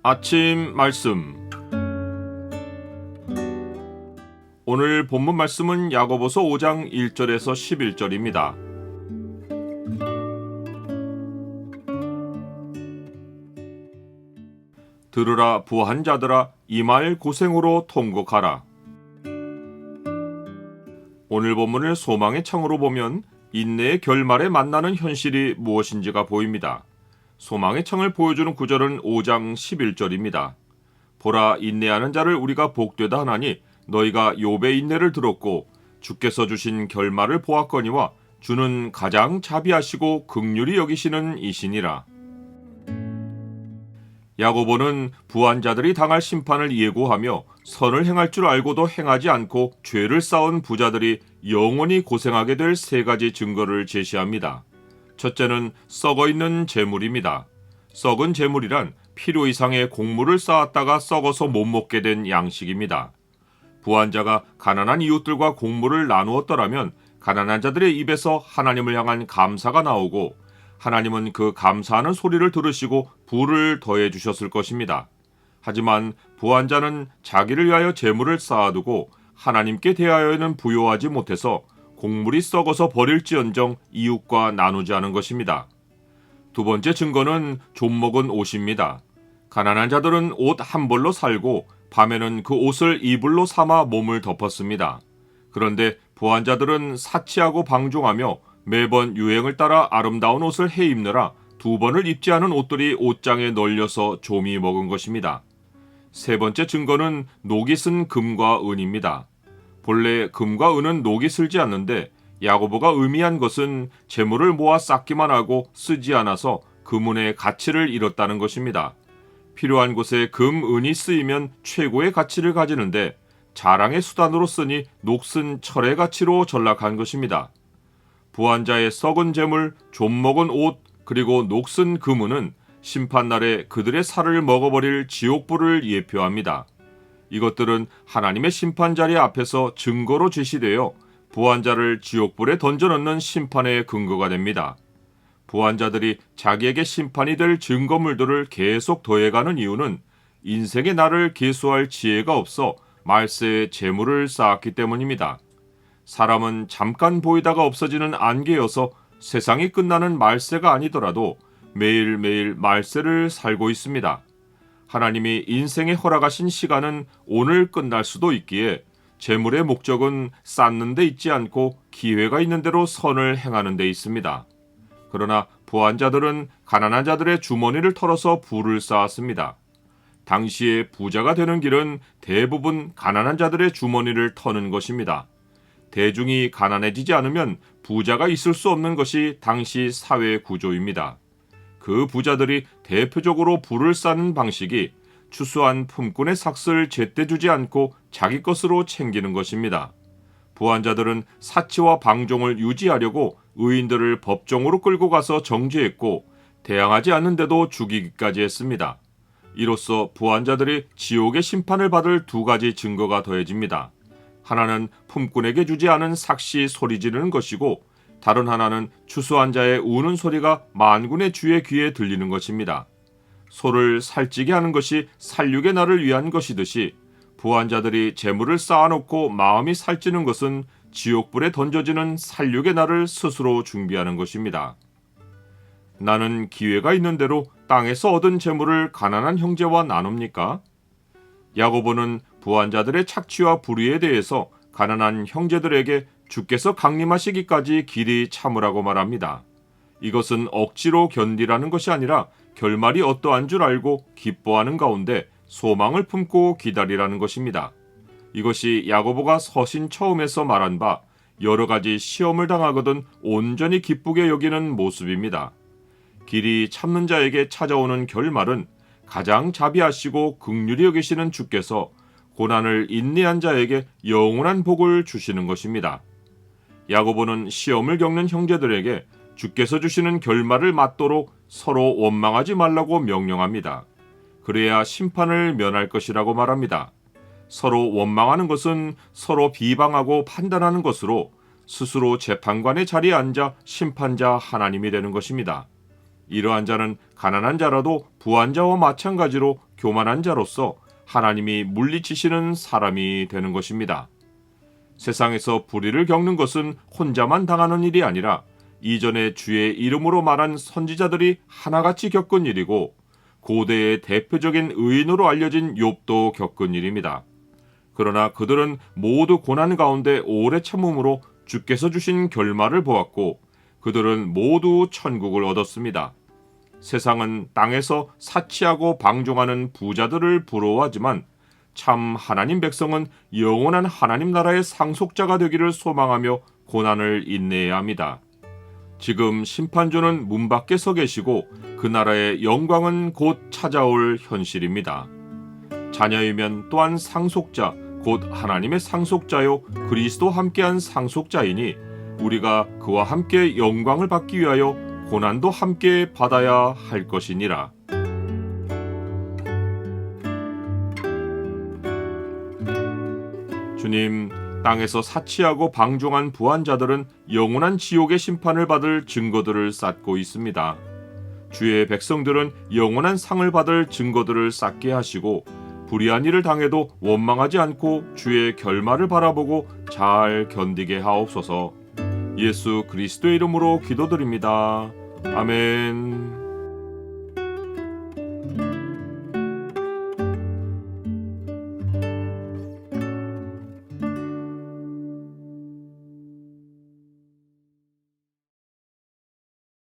아침 말씀. 오늘 본문 말씀은 야고보서 5장 1절에서 11절입니다. 들으라 부한 자들아, 이 말 고생으로 통곡하라. 오늘 본문을 소망의 창으로 보면 인내의 결말에 만나는 현실이 무엇인지가 보입니다. 소망의 창을 보여주는 구절은 5장 11절입니다. 보라, 인내하는 자를 우리가 복되다 하나니 너희가 욥의 인내를 들었고 주께서 주신 결말을 보았거니와 주는 가장 자비하시고 긍휼히 여기시는 이시니라. 야고보는 부한 자들이 당할 심판을 예고하며 선을 행할 줄 알고도 행하지 않고 죄를 쌓은 부자들이 영원히 고생하게 될 세 가지 증거를 제시합니다. 첫째는 썩어있는 재물입니다. 썩은 재물이란 필요 이상의 곡물을 쌓았다가 썩어서 못 먹게 된 양식입니다. 부한 자가 가난한 이웃들과 곡물을 나누었더라면 가난한 자들의 입에서 하나님을 향한 감사가 나오고 하나님은 그 감사하는 소리를 들으시고 부를 더해 주셨을 것입니다. 하지만 부한 자는 자기를 위하여 재물을 쌓아두고 하나님께 대하여는 부요하지 못해서 곡물이 썩어서 버릴지언정 이웃과 나누지 않은 것입니다. 두 번째 증거는 좀 먹은 옷입니다. 가난한 자들은 옷 한 벌로 살고 밤에는 그 옷을 이불로 삼아 몸을 덮었습니다. 그런데 부한 자들은 사치하고 방종하며 매번 유행을 따라 아름다운 옷을 해입느라 두 번을 입지 않은 옷들이 옷장에 널려서 좀이 먹은 것입니다. 세 번째 증거는 녹이 쓴 금과 은입니다. 본래 금과 은은 녹이 슬지 않는데 야고보가 의미한 것은 재물을 모아 쌓기만 하고 쓰지 않아서 금은의 가치를 잃었다는 것입니다. 필요한 곳에 금, 은이 쓰이면 최고의 가치를 가지는데 자랑의 수단으로 쓰니 녹슨 철의 가치로 전락한 것입니다. 부한 자의 썩은 재물, 좀 먹은 옷, 그리고 녹슨 금은은 심판날에 그들의 살을 먹어버릴 지옥불을 예표합니다. 이것들은 하나님의 심판자리 앞에서 증거로 제시되어 부한 자를 지옥불에 던져넣는 심판의 근거가 됩니다. 부한 자들이 자기에게 심판이 될 증거물들을 계속 더해가는 이유는 인생의 날을 계수할 지혜가 없어 말세에 재물을 쌓았기 때문입니다. 사람은 잠깐 보이다가 없어지는 안개여서 세상이 끝나는 말세가 아니더라도 매일매일 말세를 살고 있습니다. 하나님이 인생에 허락하신 시간은 오늘 끝날 수도 있기에 재물의 목적은 쌓는 데 있지 않고 기회가 있는 대로 선을 행하는 데 있습니다. 그러나 부한 자들은 가난한 자들의 주머니를 털어서 부를 쌓았습니다. 당시에 부자가 되는 길은 대부분 가난한 자들의 주머니를 터는 것입니다. 대중이 가난해지지 않으면 부자가 있을 수 없는 것이 당시 사회 구조입니다. 그 부자들이 대표적으로 부를 쌓는 방식이 추수한 품꾼의 삭슬 제때 주지 않고 자기 것으로 챙기는 것입니다. 부한 자들은 사치와 방종을 유지하려고 의인들을 법정으로 끌고 가서 정죄했고 대항하지 않는데도 죽이기까지 했습니다. 이로써 부한 자들이 지옥의 심판을 받을 두 가지 증거가 더해집니다. 하나는 품꾼에게 주지 않은 삭시 소리 지르는 것이고 다른 하나는 추수한 자의 우는 소리가 만군의 주의 귀에 들리는 것입니다. 소를 살찌게 하는 것이 살육의 날을 위한 것이듯이 부한 자들이 재물을 쌓아놓고 마음이 살찌는 것은 지옥불에 던져지는 살육의 날을 스스로 준비하는 것입니다. 나는 기회가 있는 대로 땅에서 얻은 재물을 가난한 형제와 나눕니까? 야고보는 부한 자들의 착취와 불의에 대해서 가난한 형제들에게 주께서 강림하시기까지 길이 참으라고 말합니다. 이것은 억지로 견디라는 것이 아니라 결말이 어떠한 줄 알고 기뻐하는 가운데 소망을 품고 기다리라는 것입니다. 이것이 야고보가 서신 처음에서 말한 바 여러 가지 시험을 당하거든 온전히 기쁘게 여기는 모습입니다. 길이 참는 자에게 찾아오는 결말은 가장 자비하시고 긍휼히 여기시는 주께서 고난을 인내한 자에게 영원한 복을 주시는 것입니다. 야고보는 시험을 겪는 형제들에게 주께서 주시는 결말을 맞도록 서로 원망하지 말라고 명령합니다. 그래야 심판을 면할 것이라고 말합니다. 서로 원망하는 것은 서로 비방하고 판단하는 것으로 스스로 재판관의 자리에 앉아 심판자 하나님이 되는 것입니다. 이러한 자는 가난한 자라도 부한 자와 마찬가지로 교만한 자로서 하나님이 물리치시는 사람이 되는 것입니다. 세상에서 불의를 겪는 것은 혼자만 당하는 일이 아니라 이전에 주의 이름으로 말한 선지자들이 하나같이 겪은 일이고 고대의 대표적인 의인으로 알려진 욥도 겪은 일입니다. 그러나 그들은 모두 고난 가운데 오래 참음으로 주께서 주신 결말을 보았고 그들은 모두 천국을 얻었습니다. 세상은 땅에서 사치하고 방종하는 부자들을 부러워하지만 참 하나님 백성은 영원한 하나님 나라의 상속자가 되기를 소망하며 고난을 인내해야 합니다. 지금 심판주는 문 밖에 서 계시고 그 나라의 영광은 곧 찾아올 현실입니다. 자녀이면 또한 상속자, 곧 하나님의 상속자요 그리스도 함께한 상속자이니 우리가 그와 함께 영광을 받기 위하여 고난도 함께 받아야 할 것이니라. 주님, 땅에서 사치하고 방종한 부한자들은 영원한 지옥의 심판을 받을 증거들을 쌓고 있습니다. 주의 백성들은 영원한 상을 받을 증거들을 쌓게 하시고 불의한 일을 당해도 원망하지 않고 주의 결말을 바라보고 잘 견디게 하옵소서. 예수 그리스도의 이름으로 기도드립니다. 아멘.